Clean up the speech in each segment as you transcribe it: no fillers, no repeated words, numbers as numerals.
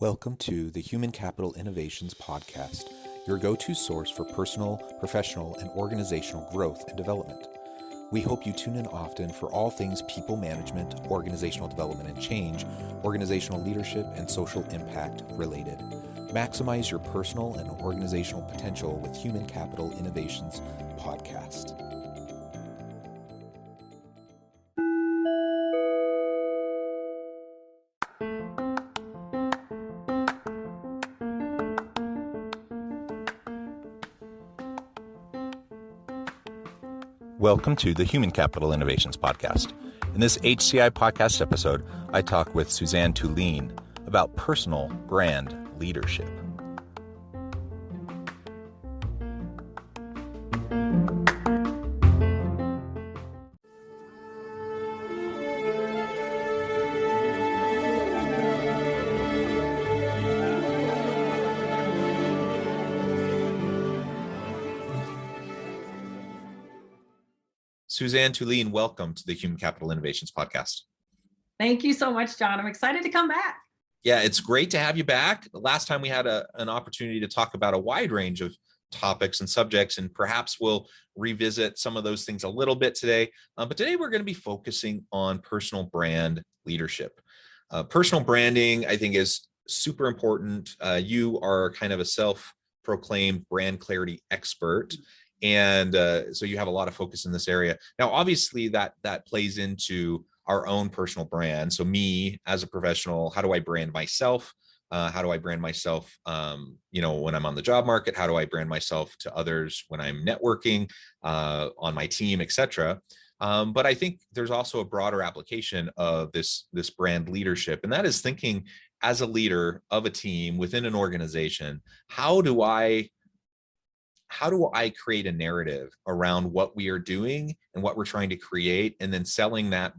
Welcome to the Human Capital Innovations Podcast, your go-to source for personal, professional, and organizational growth and development. We hope you tune in often for all things people management, organizational development and change, organizational leadership, and social impact related. Maximize your personal and organizational potential with Human Capital Innovations Podcast. Welcome to the Human Capital Innovations Podcast. In this HCI podcast episode, I talk with Suzanne Tulien about personal brand leadership. Suzanne Tulien, welcome to the Human Capital Innovations Podcast. Thank you so much, John. I'm excited to come back. Yeah, it's great to have you back. The last time we had an opportunity to talk about a wide range of topics and subjects, and perhaps we'll revisit some of those things a little bit today. But today we're going to be focusing on personal brand leadership. Personal branding, I think, is super important. You are kind of a self-proclaimed brand clarity expert. And so you have a lot of focus in this area. Now, obviously, that plays into our own personal brand. So me as a professional, how do I brand myself? How do I brand myself, when I'm on the job market? How do I brand myself to others when I'm networking on my team, et cetera? But I think there's also a broader application of this brand leadership, and that is thinking as a leader of a team within an organization, how do I create a narrative around what we are doing and what we're trying to create, and then selling that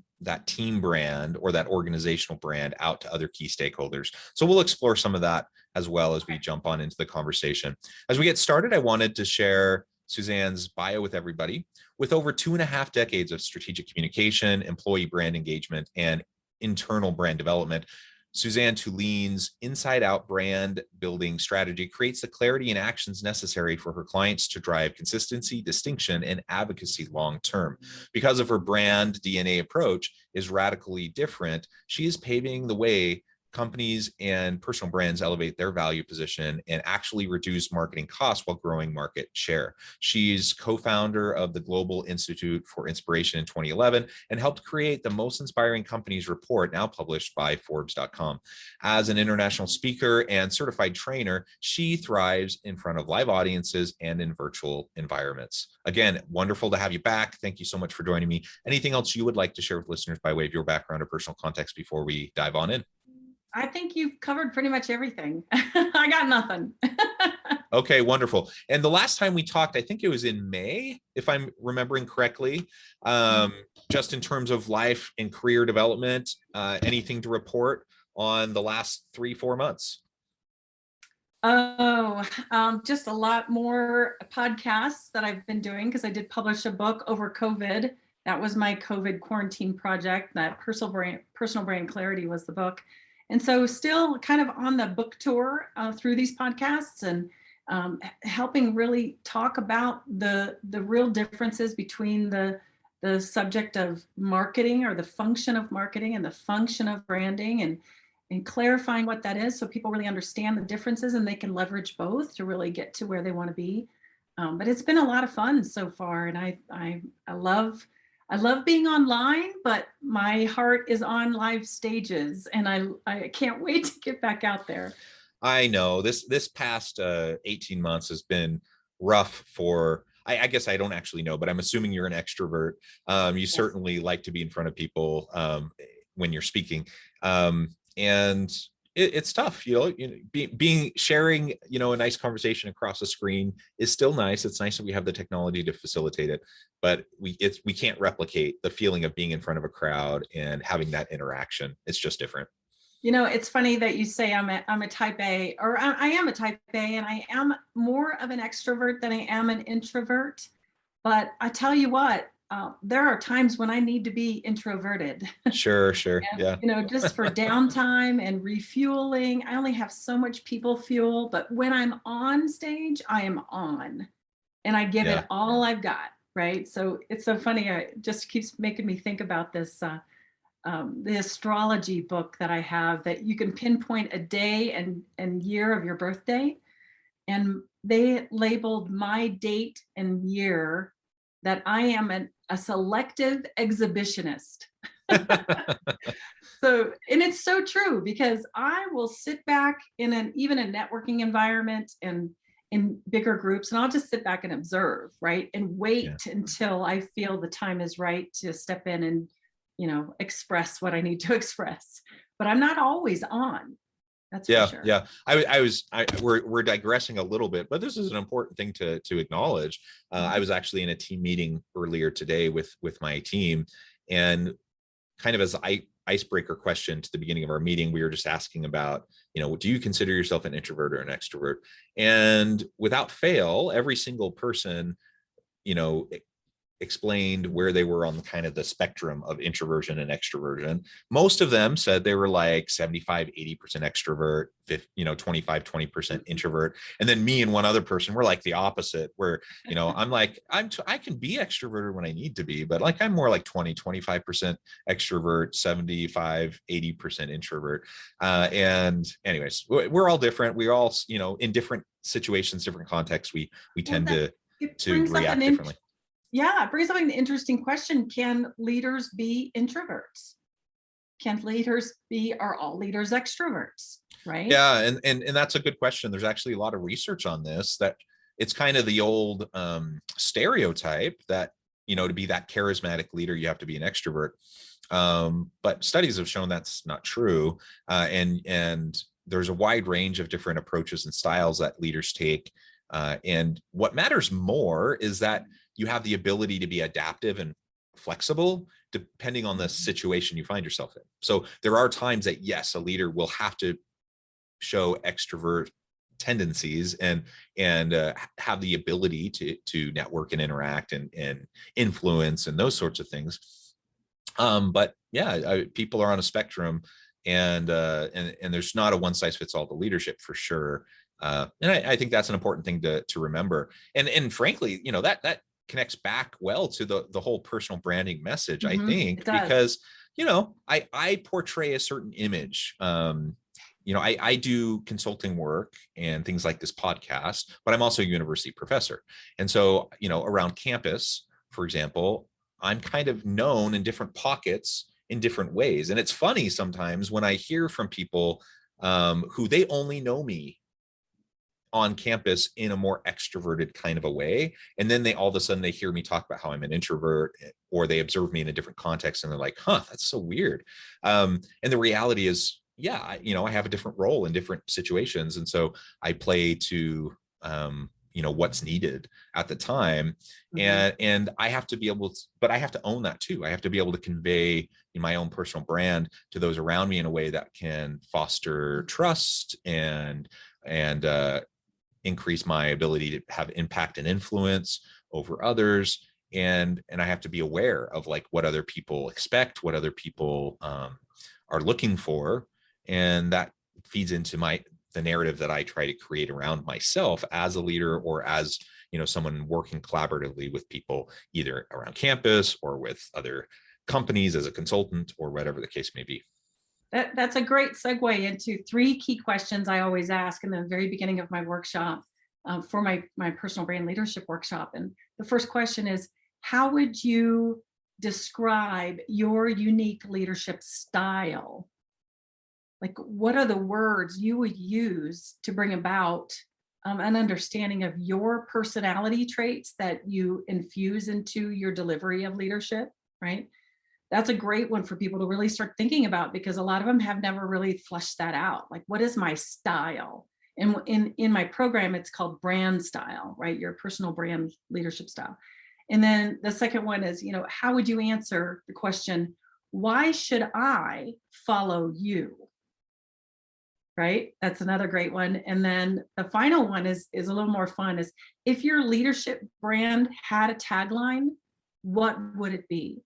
team brand or that organizational brand out to other key stakeholders. So we'll explore some of that as well as we jump on into the conversation. As we get started, I wanted to share Suzanne's bio with everybody. With over 2.5 decades of strategic communication, employee brand engagement, and internal brand development, Suzanne Tulien's inside-out brand building strategy creates the clarity and actions necessary for her clients to drive consistency, distinction, and advocacy long-term. Because of her brand DNA approach is radically different, she is paving the way companies and personal brands elevate their value position and actually reduce marketing costs while growing market share. She's co-founder of the Global Institute for Inspiration in 2011 and helped create the Most Inspiring Companies report, now published by Forbes.com. As an international speaker and certified trainer, she thrives in front of live audiences and in virtual environments. Again, wonderful to have you back. Thank you so much for joining me. Anything else you would like to share with listeners by way of your background or personal context before we dive on in? I think you've covered pretty much everything. I got nothing. Okay, wonderful. And the last time we talked, I think it was in May, if I'm remembering correctly, just in terms of life and career development, anything to report on the last 3-4 months? Just a lot more podcasts that I've been doing, because I did publish a book over COVID. That was my COVID quarantine project. That personal brand clarity was the book. And so still kind of on the book tour through these podcasts, and helping really talk about the real differences between the subject of marketing, or the function of marketing, and the function of branding, and clarifying what that is so people really understand the differences and they can leverage both to really get to where they want to be. But it's been a lot of fun so far, and I love being online, but my heart is on live stages, and I can't wait to get back out there. I know this past 18 months has been rough for, I guess I don't actually know, but I'm assuming you're an extrovert. You Yes. Certainly like to be in front of people when you're speaking. And it's tough, sharing, a nice conversation across a screen is still nice. It's nice that we have the technology to facilitate it, but we can't replicate the feeling of being in front of a crowd and having that interaction. It's just different. It's funny that you say I'm a type A, or I am a type A, and I am more of an extrovert than I am an introvert. But I tell you what, there are times when I need to be introverted. Sure, sure. And, Yeah. just for downtime and refueling. I only have so much people fuel, but when I'm on stage, I am on and I give it Yeah. all I've got. Right. So it's so funny. It just keeps making me think about this, the astrology book that I have, that you can pinpoint a day and year of your birthday. And they labeled my date and year that I am a selective exhibitionist. So, and it's so true, because I will sit back in even a networking environment and in bigger groups, and I'll just sit back and observe, right? And wait Yeah. until I feel the time is right to step in and, express what I need to express. But I'm not always on. That's for Yeah, sure. yeah. We're digressing a little bit, but this is an important thing to acknowledge. I was actually in a team meeting earlier today with my team, and kind of as icebreaker question to the beginning of our meeting, we were just asking about, do you consider yourself an introvert or an extrovert? And without fail, every single person, explained where they were on kind of the spectrum of introversion and extroversion. Most of them said they were like 75-80% extrovert, 25-20% introvert. And then me and one other person were like the opposite, where I'm like, I can be extroverted when I need to be, but like I'm more like 20-25% extrovert, 75-80% introvert. And anyways, we're all different. We all, in different situations, different contexts, we Well, tend it to brings up react differently. yeah, it brings up an interesting question. Can leaders be introverts? Are all leaders extroverts? Right? Yeah, and that's a good question. There's actually a lot of research on this, that it's kind of the old stereotype that, to be that charismatic leader, you have to be an extrovert. But studies have shown that's not true. And there's a wide range of different approaches and styles that leaders take. And what matters more is that you have the ability to be adaptive and flexible depending on the situation you find yourself in. So there are times that, yes, a leader will have to show extrovert tendencies and have the ability to network and interact and influence and those sorts of things. But yeah, people are on a spectrum, and there's not a one size fits all to leadership, for sure. And I think that's an important thing to remember. And frankly, that connects back well to the whole personal branding message, I think, because I portray a certain image. I do consulting work and things like this podcast, but I'm also a university professor. And so, around campus, for example, I'm kind of known in different pockets in different ways. And it's funny sometimes when I hear from people who they only know me on campus in a more extroverted kind of a way. And then all of a sudden they hear me talk about how I'm an introvert, or they observe me in a different context and they're like, huh, that's so weird. And the reality is, yeah, I have a different role in different situations. And so I play to, what's needed at the time. And I have to be able to, but I have to own that too. I have to be able to convey my own personal brand to those around me in a way that can foster trust and increase my ability to have impact and influence over others. And I have to be aware of like what other people expect, what other people are looking for. And that feeds into the narrative that I try to create around myself as a leader, or as, someone working collaboratively with people, either around campus or with other companies as a consultant, or whatever the case may be. That's a great segue into 3 key questions I always ask in the very beginning of my workshop, for my personal brand leadership workshop. And the first question is, how would you describe your unique leadership style? Like, what are the words you would use to bring about an understanding of your personality traits that you infuse into your delivery of leadership, right? That's a great one for people to really start thinking about, because a lot of them have never really fleshed that out. Like, what is my style? And in my program, it's called brand style, right? Your personal brand leadership style. And then the second one is, how would you answer the question, why should I follow you? Right? That's another great one. And then the final one is a little more fun, is if your leadership brand had a tagline, what would it be?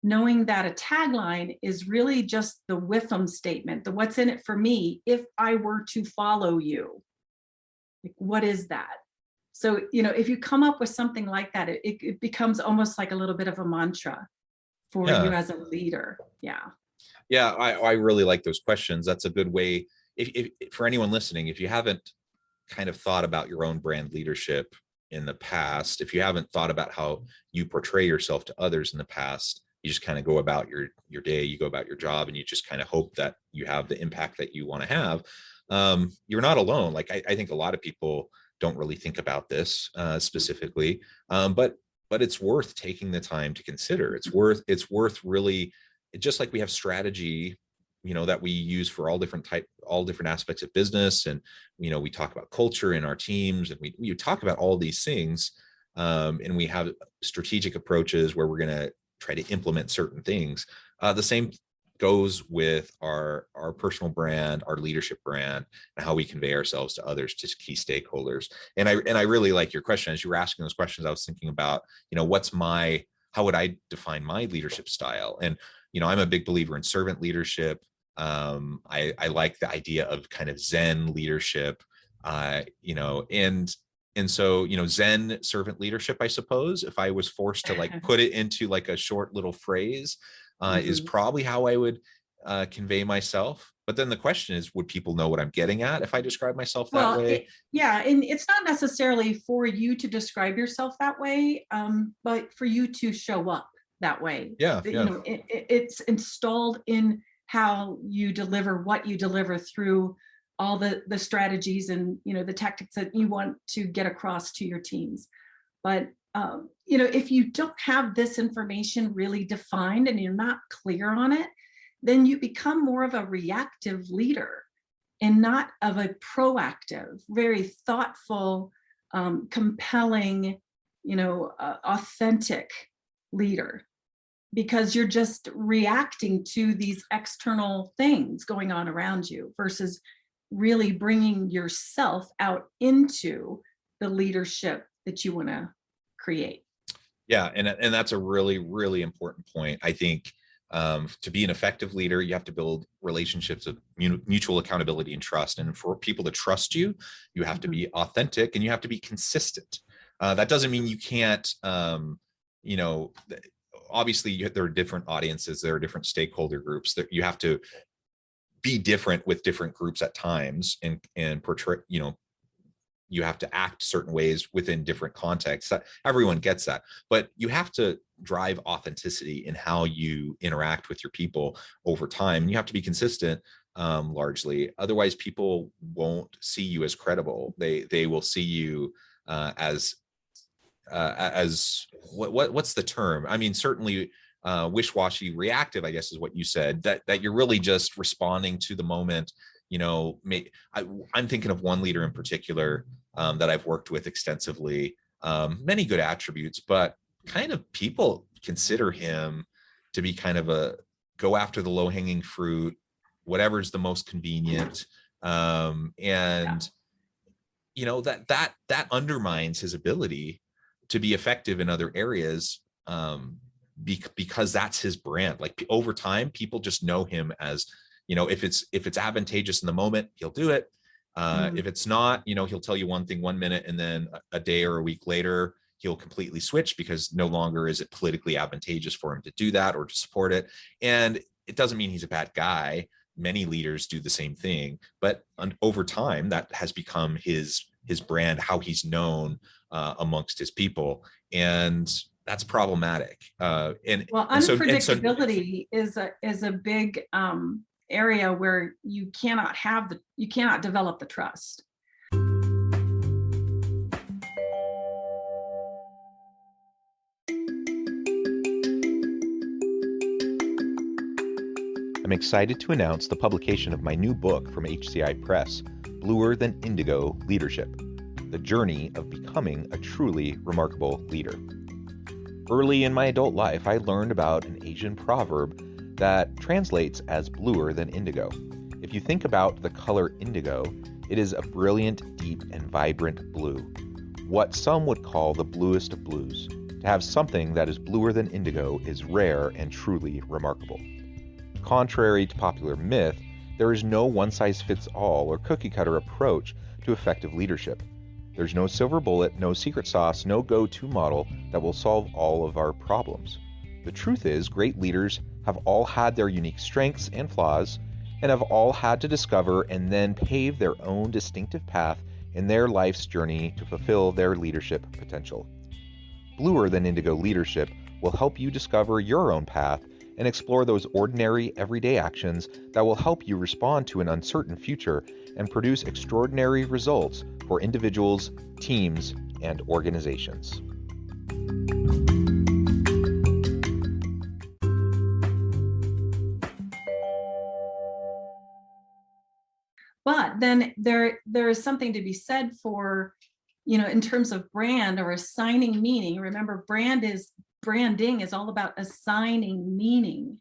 Knowing that a tagline is really just the Witham statement, the what's in it for me if I were to follow you. Like, what is that? So, if you come up with something like that, it becomes almost like a little bit of a mantra for you Yeah. as a leader. Yeah. Yeah, I really like those questions. That's a good way. If for anyone listening, if you haven't kind of thought about your own brand leadership in the past, if you haven't thought about how you portray yourself to others in the past, you just kind of go about your day, you go about your job, and you just kind of hope that you have the impact that you want to have. You're not alone. Like I think a lot of people don't really think about this specifically, but it's worth taking the time to consider. It's worth really, just like we have strategy, that we use for all different aspects of business, and we talk about culture in our teams, and we talk about all these things, and we have strategic approaches where we're going to try to implement certain things. The same goes with our personal brand, our leadership brand, and how we convey ourselves to others, to key stakeholders. And I really like your question. As you were asking those questions, I was thinking about, how would I define my leadership style? And I'm a big believer in servant leadership. I like the idea of kind of Zen leadership, and so, Zen servant leadership, I suppose, if I was forced to put it into like a short little phrase, is probably how I would convey myself. But then the question is, would people know what I'm getting at if I describe myself that way? And it's not necessarily for you to describe yourself that way, but for you to show up that way. It's installed in how you deliver what you deliver through all the strategies and the tactics that you want to get across to your teams. But if you don't have this information really defined and you're not clear on it, then you become more of a reactive leader and not of a proactive, very thoughtful, compelling, authentic leader, because you're just reacting to these external things going on around you versus really bringing yourself out into the leadership that you want to create. Yeah, and that's a really, really important point. I think to be an effective leader, you have to build relationships of mutual accountability and trust. And for people to trust you, you have to be authentic and you have to be consistent. That doesn't mean you can't, obviously there are different audiences, there are different stakeholder groups that you have to be different with different groups at times and portray, you have to act certain ways within different contexts. That everyone gets that, but you have to drive authenticity in how you interact with your people over time. And you have to be consistent, largely. Otherwise, people won't see you as credible. They will see you as what's the term? I mean, certainly wish-washy, reactive, I guess is what you said, that you're really just responding to the moment. I'm thinking of one leader in particular that I've worked with extensively, many good attributes, but kind of people consider him to be kind of a go after the low-hanging fruit, whatever's the most convenient. That undermines his ability to be effective in other areas, because that's his brand. Like over time, people just know him as, if it's advantageous in the moment, he'll do it. If it's not, he'll tell you one thing 1 minute, and then a day or a week later, he'll completely switch because no longer is it politically advantageous for him to do that or to support it. And it doesn't mean he's a bad guy. Many leaders do the same thing, but over time, that has become his brand, how he's known amongst his people, and that's problematic. Unpredictability is a big area where you cannot develop the trust. I'm excited to announce the publication of my new book from HCI Press, Bluer Than Indigo Leadership: The Journey of Becoming a Truly Remarkable Leader. Early in my adult life, I learned about an Asian proverb that translates as bluer than indigo. If you think about the color indigo, it is a brilliant, deep, and vibrant blue, what some would call the bluest of blues. To have something that is bluer than indigo is rare and truly remarkable. Contrary to popular myth, there is no one-size-fits-all or cookie-cutter approach to effective leadership. There's no silver bullet, no secret sauce, no go-to model that will solve all of our problems. The truth is, great leaders have all had their unique strengths and flaws, and have all had to discover and then pave their own distinctive path in their life's journey to fulfill their leadership potential. Bluer than indigo leadership will help you discover your own path and explore those ordinary, everyday actions that will help you respond to an uncertain future and produce extraordinary results for individuals, teams, and organizations. But then there is something to be said for, in terms of brand or assigning meaning. Remember, branding is all about assigning meaning.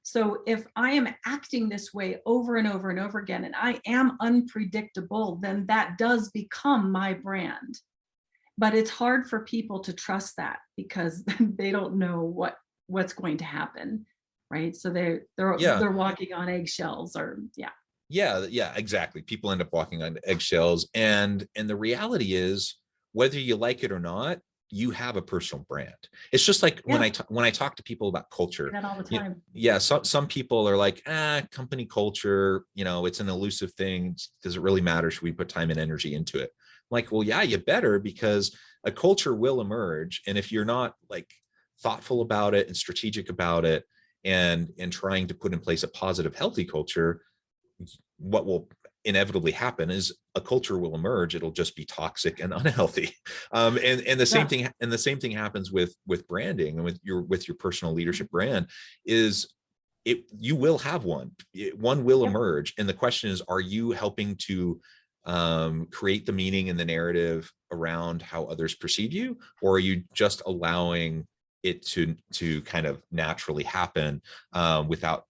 So if I am acting this way over and over and over again, and I am unpredictable, then that does become my brand. But it's hard for people to trust that because they don't know what's going to happen, right? So they're walking on eggshells, or Yeah, exactly. People end up walking on eggshells, and the reality is, whether you like it or not, you have a personal brand. It's just like when I talk to people about culture, that all the time. Some people are like, company culture, it's an elusive thing. Does it really matter? Should we put time and energy into it? I'm like, well, yeah, you better, because a culture will emerge, and if you're not like thoughtful about it and strategic about it, and trying to put in place a positive, healthy culture, what will inevitably happen is a culture will emerge. It'll just be toxic and unhealthy. And the same thing, and the same thing happens with branding and with your personal leadership brand. Is you will have one will emerge, and the question is, are you helping to create the meaning and the narrative around how others perceive you, or are you just allowing it to kind of naturally happen without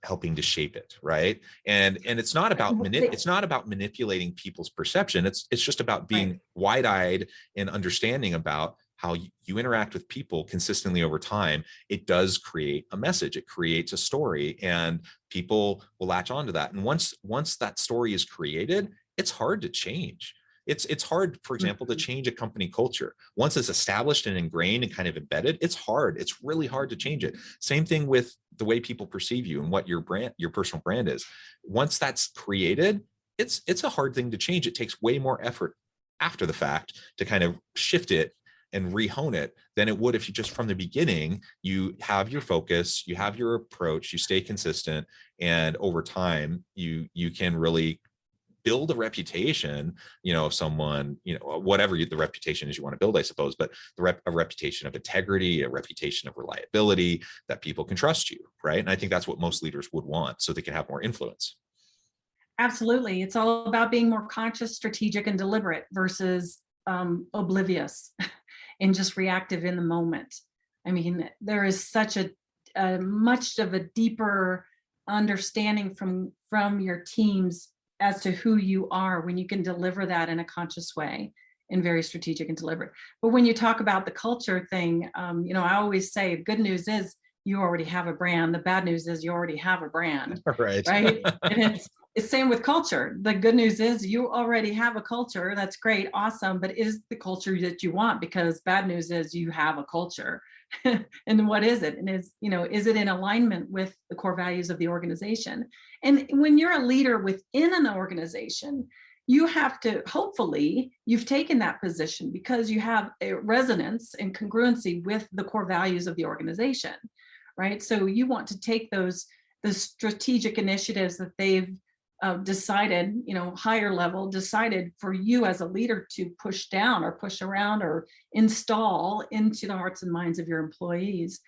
helping to shape it, right? And it's not about manipulating people's perception. It's just about being wide-eyed and understanding about how you interact with people consistently over time. It does create a message. It creates a story, and people will latch onto that. And once that story is created, it's hard to change. It's hard, for example, to change a company culture. Once it's established and ingrained and kind of embedded, it's hard. It's really hard to change it. Same thing with the way people perceive you and what your personal brand is. Once that's created, it's a hard thing to change. It takes way more effort after the fact to kind of shift it and rehone it than it would if you just from the beginning, you have your focus, you have your approach, you stay consistent, and over time you can really build a reputation, of someone, whatever the reputation is you want to build, I suppose, but a reputation of integrity, a reputation of reliability, that people can trust you, right? And I think that's what most leaders would want, so they can have more influence. Absolutely. It's all about being more conscious, strategic, and deliberate versus oblivious and just reactive in the moment. I mean, there is such a much of a deeper understanding from your teams as to who you are when you can deliver that in a conscious way and very strategic and deliberate. But when you talk about the culture thing, I always say, good news is you already have a brand. The bad news is you already have a brand, right? And it's same with culture. The good news is you already have a culture. That's great, awesome. But is the culture that you want? Because bad news is you have a culture. And what is it? And is it in alignment with the core values of the organization? And when you're a leader within an organization, you have to, hopefully you've taken that position because you have a resonance and congruency with the core values of the organization, right? So you want to take the strategic initiatives that they've decided, higher level decided for you as a leader to push down or push around or install into the hearts and minds of your employees.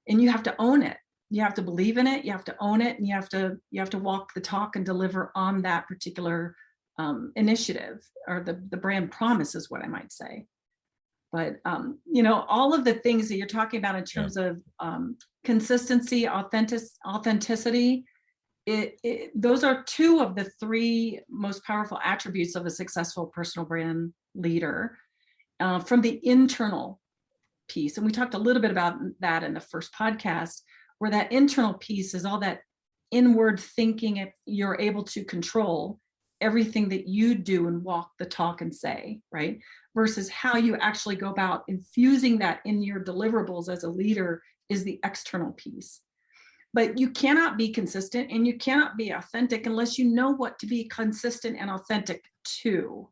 And you have to own it. You have to believe in it. You have to own it, and you have to walk the talk and deliver on that particular initiative, or the brand promise is what I might say. But all of the things that you're talking about in terms of consistency, authenticity. Those are two of the three most powerful attributes of a successful personal brand leader from the internal piece, and we talked a little bit about that in the first podcast, where that internal piece is all that inward thinking. You're able to control everything that you do and walk the talk and say, right? Versus how you actually go about infusing that in your deliverables as a leader is the external piece. But you cannot be consistent and you cannot be authentic unless you know what to be consistent and authentic to.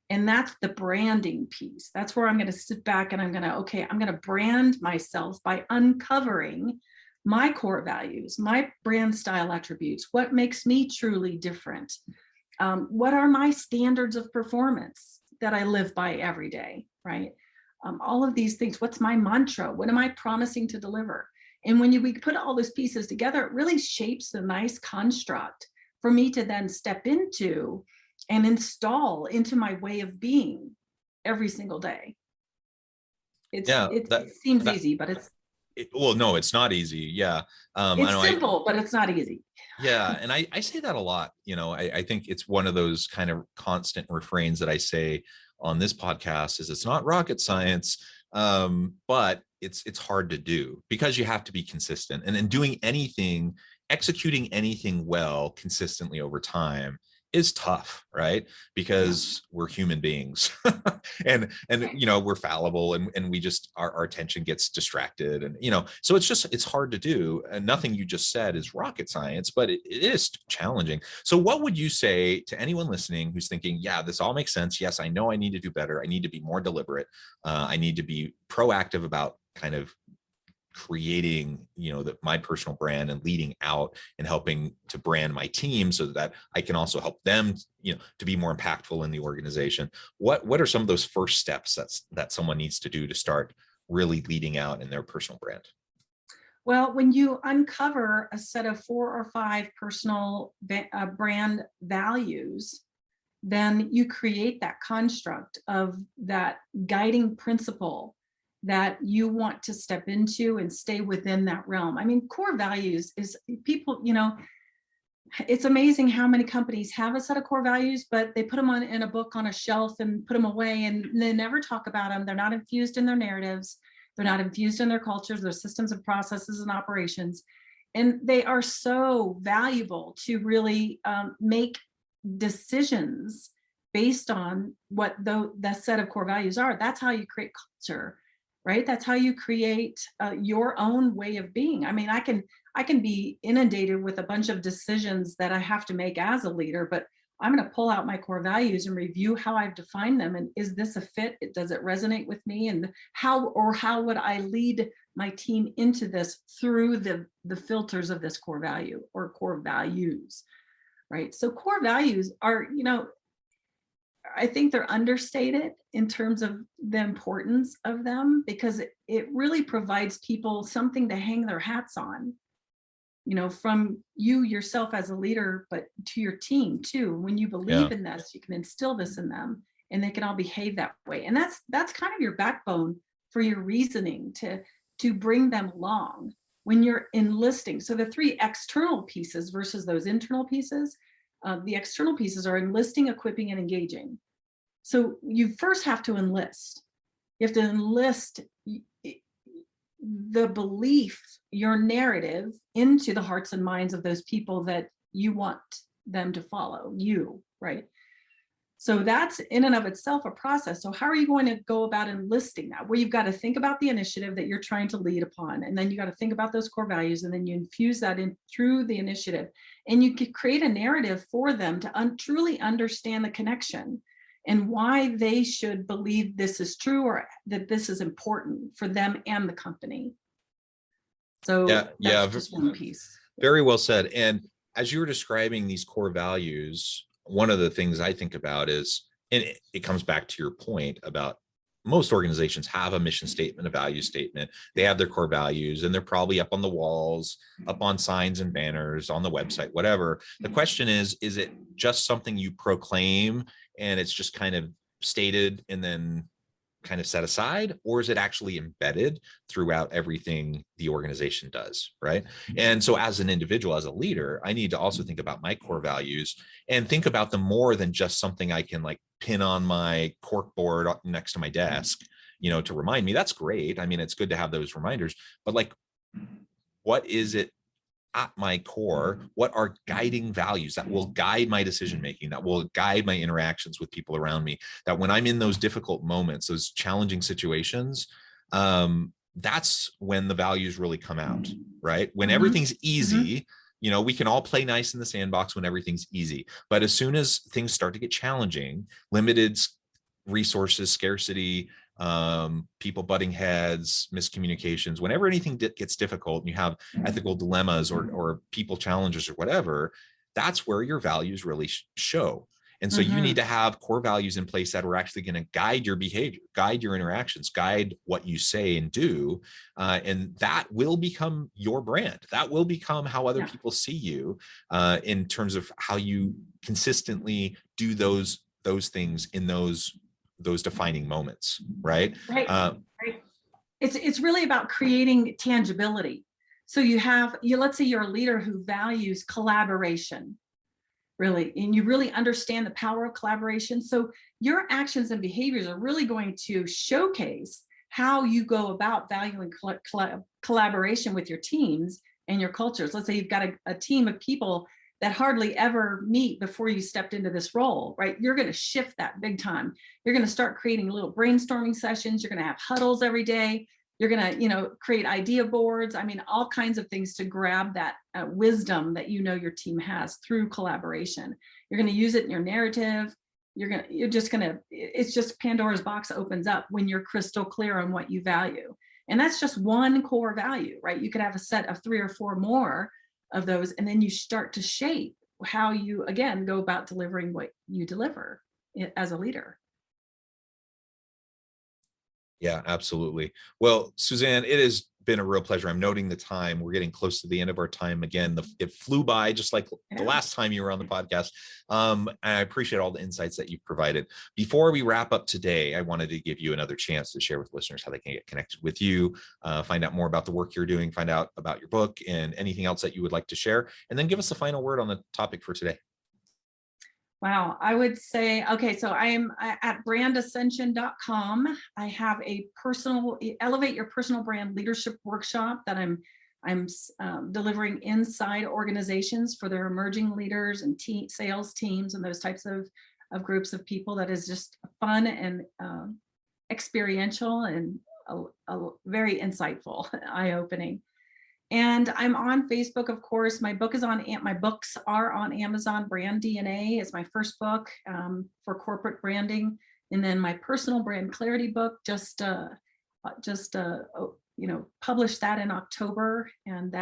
And that's the branding piece. That's where I'm going to sit back and I'm going to brand myself by uncovering my core values, my brand style attributes, what makes me truly different. What are my standards of performance that I live by every day, right? All of these things. What's my mantra? What am I promising to deliver? And when we put all those pieces together, it really shapes a nice construct for me to then step into and install into my way of being every single day. It seems easy, but well, no, it's not easy. Yeah. It's simple, but it's not easy. Yeah. And I say that a lot. I think it's one of those kind of constant refrains that I say on this podcast is it's not rocket science, but it's hard to do because you have to be consistent. And then executing anything well consistently over time is tough, right? Because we're human beings and we're fallible and we just, our attention gets distracted and, so it's hard to do. And nothing you just said is rocket science, but it is challenging. So what would you say to anyone listening who's thinking, yeah, this all makes sense. Yes, I know I need to do better. I need to be more deliberate. I need to be proactive about kind of creating my personal brand and leading out and helping to brand my team so that I can also help them to be more impactful in the organization. What are some of those first steps that someone needs to do to start really leading out in their personal brand? Well, when you uncover a set of 4 or 5 personal brand values, then you create that construct of that guiding principle that you want to step into and stay within that realm. I mean, core values is people, it's amazing how many companies have a set of core values, but they put them in a book on a shelf and put them away and they never talk about them. They're not infused in their narratives. They're not infused in their cultures, their systems and processes and operations. And they are so valuable to really make decisions based on what the set of core values are. That's how you create culture. Right? That's how you create your own way of being. I mean, I can be inundated with a bunch of decisions that I have to make as a leader, but I'm going to pull out my core values and review how I've defined them. And is this a fit? Does it resonate with me? And how would I lead my team into this through the filters of this core value or core values, right? So core values are, I think they're understated in terms of the importance of them because it really provides people something to hang their hats on, from you yourself as a leader, but to your team too. When you believe in this, you can instill this in them and they can all behave that way. And that's kind of your backbone for your reasoning to bring them along when you're enlisting. So the 3 external pieces versus those internal pieces, the external pieces are enlisting, equipping, and engaging. So you first have to enlist. You have to enlist the belief, your narrative into the hearts and minds of those people that you want them to follow you, right? So that's in and of itself a process. So how are you going to go about enlisting that? Well, you've got to think about the initiative that you're trying to lead upon, and then you got to think about those core values, and then you infuse that in through the initiative, and you could create a narrative for them to truly understand the connection and why they should believe this is true or that this is important for them and the company. So that's just one piece. Very well said. And as you were describing these core values, one of the things I think about is, and it comes back to your point about most organizations have a mission statement, a value statement. They have their core values and they're probably up on the walls, up on signs and banners, on the website, whatever. The question is it just something you proclaim and it's just kind of stated and then kind of set aside, or is it actually embedded throughout everything the organization does, right? And so as an individual, as a leader, I need to also think about my core values and think about them more than just something I can like pin on my cork board next to my desk. to remind me. That's great. I mean, it's good to have those reminders, but like, what is it at my core? What are guiding values that will guide my decision making, that will guide my interactions with people around me, that when I'm in those difficult moments, those challenging situations, that's when the values really come out, right? When everything's easy, we can all play nice in the sandbox when everything's easy. But as soon as things start to get challenging, limited resources, scarcity, people butting heads, miscommunications, whenever anything gets difficult and you have ethical dilemmas or people challenges or whatever, that's where your values really show. And so you need to have core values in place that are actually going to guide your behavior, guide your interactions, guide what you say and do. And that will become your brand. That will become how other people see you, in terms of how you consistently do those things in those defining moments, right? Right. It's really about creating tangibility. So let's say you're a leader who values collaboration, really, and you really understand the power of collaboration. So your actions and behaviors are really going to showcase how you go about valuing collaboration with your teams and your cultures. Let's say you've got a team of people that hardly ever meet before you stepped into this role, right? You're going to shift that big time. You're going to start creating little brainstorming sessions. You're going to have huddles every day. You're going to, create idea boards. I mean, all kinds of things to grab that wisdom that your team has through collaboration. You're going to use it in your narrative. It's just Pandora's box opens up when you're crystal clear on what you value. And that's just one core value, right? You could have a set of 3 or 4 more of those, and then you start to shape how you, again, go about delivering what you deliver as a leader. Yeah, absolutely. Well, Suzanne, it has been a real pleasure. I'm noting the time. We're getting close to the end of our time again. It flew by just like the last time you were on the podcast. And I appreciate all the insights that you've provided. Before we wrap up today, I wanted to give you another chance to share with listeners how they can get connected with you, find out more about the work you're doing, find out about your book and anything else that you would like to share, and then give us a final word on the topic for today. Wow, I would say, okay, so I am at brandascension.com. I have a Elevate Your Personal Brand Leadership workshop that I'm delivering inside organizations for their emerging leaders and sales teams and those types of groups of people. That is just fun and experiential and very insightful, eye-opening. And I'm on Facebook, of course. My books are on Amazon. Brand DNA is my first book for corporate branding, and then my personal brand clarity book just published that in October, and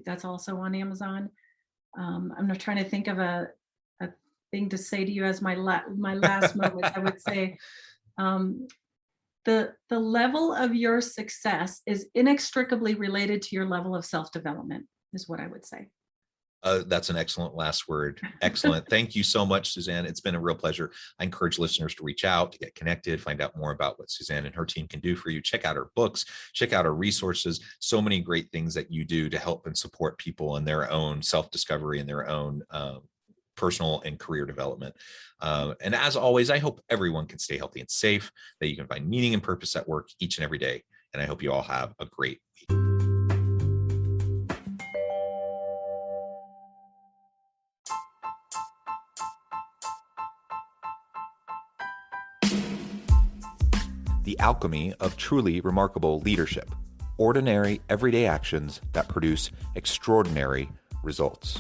that's also on Amazon. I'm not trying to think of a thing to say to you as my last moments. I would say. The level of your success is inextricably related to your level of self-development, is what I would say. That's an excellent last word. Excellent. Thank you so much, Suzanne. It's been a real pleasure. I encourage listeners to reach out, to get connected, find out more about what Suzanne and her team can do for you. Check out her books, check out her resources. So many great things that you do to help and support people in their own self-discovery and their own personal and career development. And as always, I hope everyone can stay healthy and safe, that you can find meaning and purpose at work each and every day. And I hope you all have a great week. The alchemy of truly remarkable leadership. Ordinary, everyday actions that produce extraordinary results.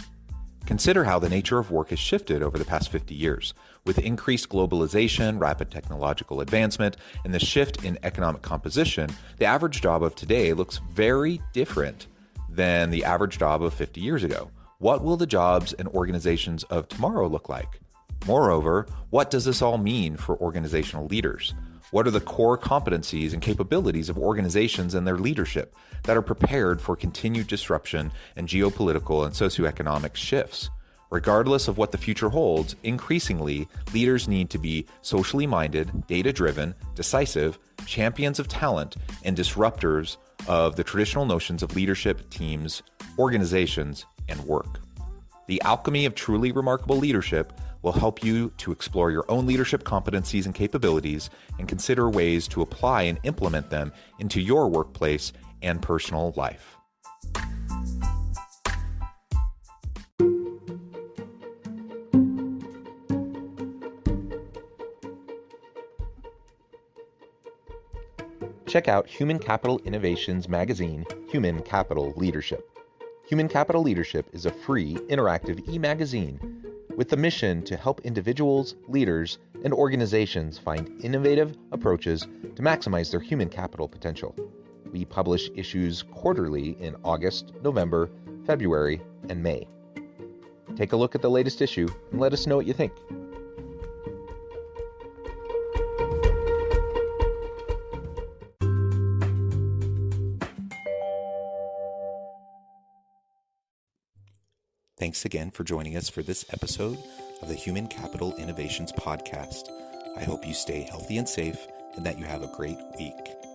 Consider how the nature of work has shifted over the past 50 years. With increased globalization, rapid technological advancement, and the shift in economic composition, the average job of today looks very different than the average job of 50 years ago. What will the jobs and organizations of tomorrow look like? Moreover, what does this all mean for organizational leaders? What are the core competencies and capabilities of organizations and their leadership that are prepared for continued disruption and geopolitical and socioeconomic shifts? Regardless of what the future holds, increasingly, leaders need to be socially minded, data-driven, decisive, champions of talent, and disruptors of the traditional notions of leadership, teams, organizations, and work. The alchemy of truly remarkable leadership will help you to explore your own leadership competencies and capabilities and consider ways to apply and implement them into your workplace and personal life. Check out Human Capital Innovations magazine, Human Capital Leadership. Human Capital Leadership is a free, interactive e-magazine with the mission to help individuals, leaders, and organizations find innovative approaches to maximize their human capital potential. We publish issues quarterly in August, November, February, and May. Take a look at the latest issue and let us know what you think. Thanks again for joining us for this episode of the Human Capital Innovations Podcast. I hope you stay healthy and safe and that you have a great week.